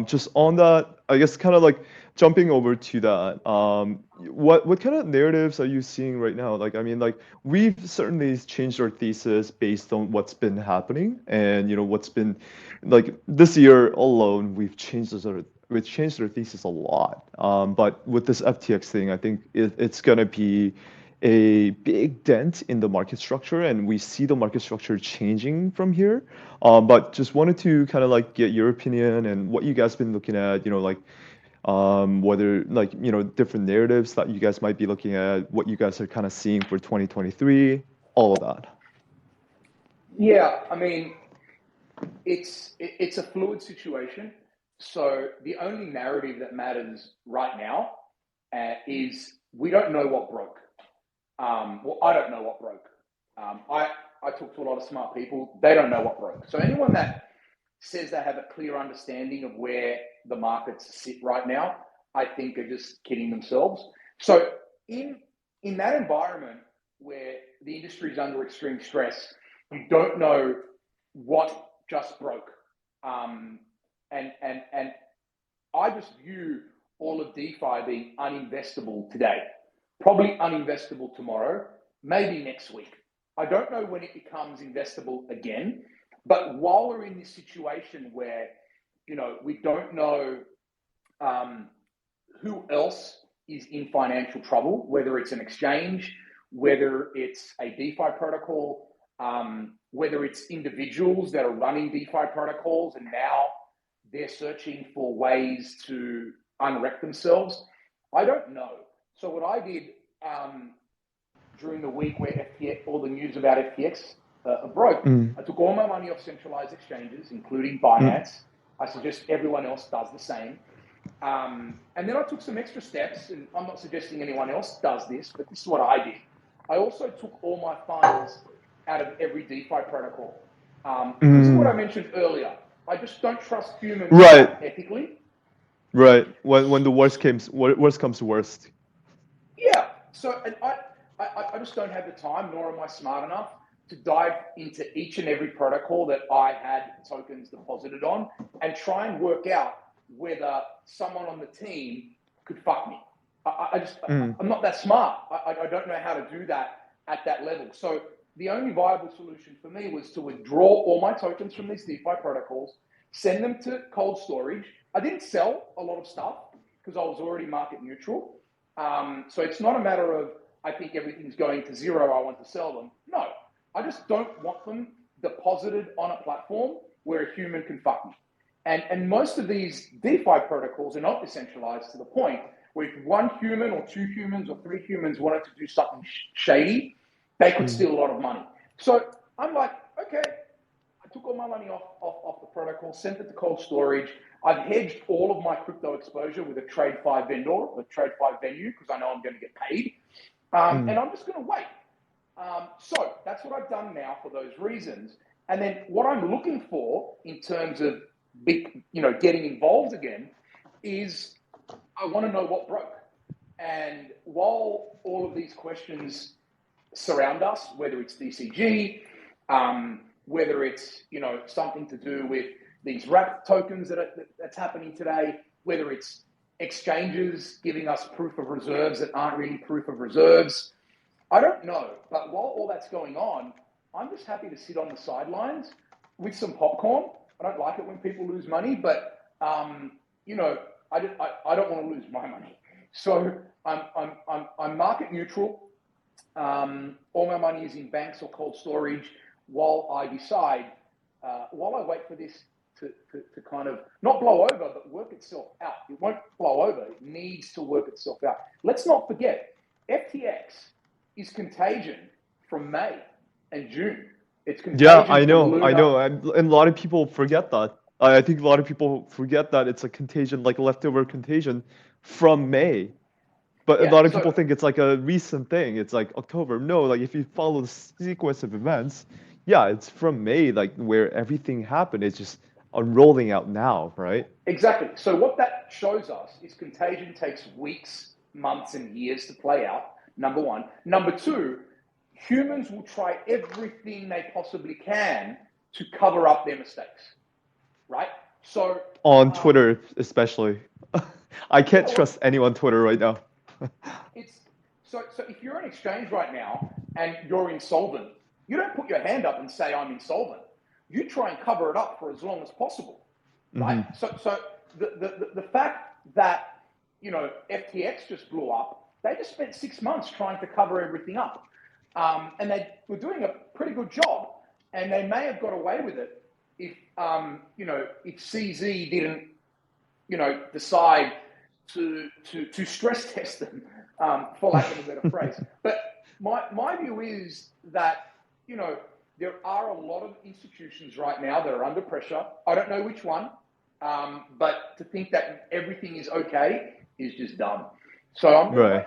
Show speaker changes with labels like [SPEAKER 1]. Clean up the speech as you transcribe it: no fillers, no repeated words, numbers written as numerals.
[SPEAKER 1] Just on that, I guess kind of like jumping over to that, what kind of narratives are you seeing right now? Like, I mean, like we've certainly changed our thesis based on what's been happening, and what's been like this year alone, we've changed our thesis a lot. But with this FTX thing, I think it's gonna be a big dent in the market structure, and we see the market structure changing from here. But just wanted to kind of like get your opinion and what you guys been looking at, like whether like, different narratives that you guys might be looking at, what you guys are kind of seeing for 2023, all of that.
[SPEAKER 2] Yeah, I mean, it's a fluid situation. So the only narrative that matters right now is we don't know what broke. Well, I don't know what broke. I talk to a lot of smart people. They don't know what broke. So anyone that says they have a clear understanding of where the markets sit right now, I think are just kidding themselves. So in that environment where the industry is under extreme stress, you don't know what just broke. And I just view all of DeFi being uninvestable today, probably uninvestable tomorrow, maybe next week. I don't know when it becomes investable again, but while we're in this situation where, we don't know who else is in financial trouble, whether it's an exchange, whether it's a DeFi protocol, whether it's individuals that are running DeFi protocols and now they're searching for ways to unwreck themselves. I don't know. So what I did during the week where FTX, all the news about FTX broke,
[SPEAKER 1] Mm,
[SPEAKER 2] I took all my money off centralized exchanges, including
[SPEAKER 1] mm,
[SPEAKER 2] Binance. I suggest everyone else does the same. And then I took some extra steps, and I'm not suggesting anyone else does this, but this is what I did. I also took all my funds out of every DeFi protocol. Because of what I
[SPEAKER 1] mm.
[SPEAKER 2] mentioned earlier, I just don't trust humans to
[SPEAKER 1] Right,
[SPEAKER 2] act ethically.
[SPEAKER 1] right. When the worst comes to worst.
[SPEAKER 2] Yeah. So, and I just don't have the time, nor am I smart enough to dive into each and every protocol that I had tokens deposited on and try and work out whether someone on the team could fuck me.
[SPEAKER 1] Mm,
[SPEAKER 2] I'm not that smart. I don't know how to do that at that level. So the only viable solution for me was to withdraw all my tokens from these DeFi protocols, send them to cold storage. I didn't sell a lot of stuff because I was already market neutral. So it's not a matter of, I think everything's going to zero, I want to sell them. No, I just don't want them deposited on a platform where a human can fuck me. And most of these DeFi protocols are not decentralized to the point where if one human or two humans or three humans wanted to do something shady, they could
[SPEAKER 1] mm,
[SPEAKER 2] steal a lot of money. So I'm like, okay, I took all my money off the protocol, sent it to cold storage. I've hedged all of my crypto exposure with a TradeFi vendor, a TradeFi venue, because I know I'm going to get paid. And
[SPEAKER 1] mm.
[SPEAKER 2] I'm just going to wait. So that's what I've done now for those reasons. And then what I'm looking for in terms of getting involved again is I want to know what broke. And while all of these questions surround us, whether it's DCG, whether it's something to do with these wrap tokens that's happening today, whether it's exchanges giving us proof of reserves that aren't really proof of reserves, I don't know. But while all that's going on, I'm just happy to sit on the sidelines with some popcorn. I don't like it when people lose money, but I don't want to lose my money. So I'm market neutral. All my money is in banks or cold storage while I decide, while I wait for this to kind of not blow over, but work itself out. It won't blow over. It needs to work itself out. Let's not forget, FTX is Contagion from May and June. It's
[SPEAKER 1] Yeah,
[SPEAKER 2] Contagion
[SPEAKER 1] I
[SPEAKER 2] from
[SPEAKER 1] know, I
[SPEAKER 2] Luna.
[SPEAKER 1] know, and a lot of people forget that. I think a lot of people forget that it's a contagion, like leftover contagion from May. But a
[SPEAKER 2] Yeah.
[SPEAKER 1] lot of people
[SPEAKER 2] So
[SPEAKER 1] think it's like a recent thing. It's like October. No, like if you follow the sequence of events, yeah, it's from May, like where everything happened. It's just unrolling out now, right?
[SPEAKER 2] exactly. So what that shows us is Contagion takes weeks, months, and years to play out. Number one. Number two, humans will try everything they possibly can to cover up their mistakes, right? So,
[SPEAKER 1] On
[SPEAKER 2] um,
[SPEAKER 1] Twitter, especially. I can't
[SPEAKER 2] yeah, well,
[SPEAKER 1] trust anyone on Twitter right now.
[SPEAKER 2] it's so if you're an exchange right now and you're insolvent, you don't put your hand up and say I'm insolvent. You try and cover it up for as long as possible, right?
[SPEAKER 1] Hmm.
[SPEAKER 2] So the fact that FTX just blew up, they just spent 6 months trying to cover everything up, and they were doing a pretty good job, and they may have got away with it if if CZ didn't decide to stress test them, for lack of a better phrase. But my view is that there are a lot of institutions right now that are under pressure. I don't know which one, but to think that everything is okay is just dumb. So I'm going to wait
[SPEAKER 1] Right.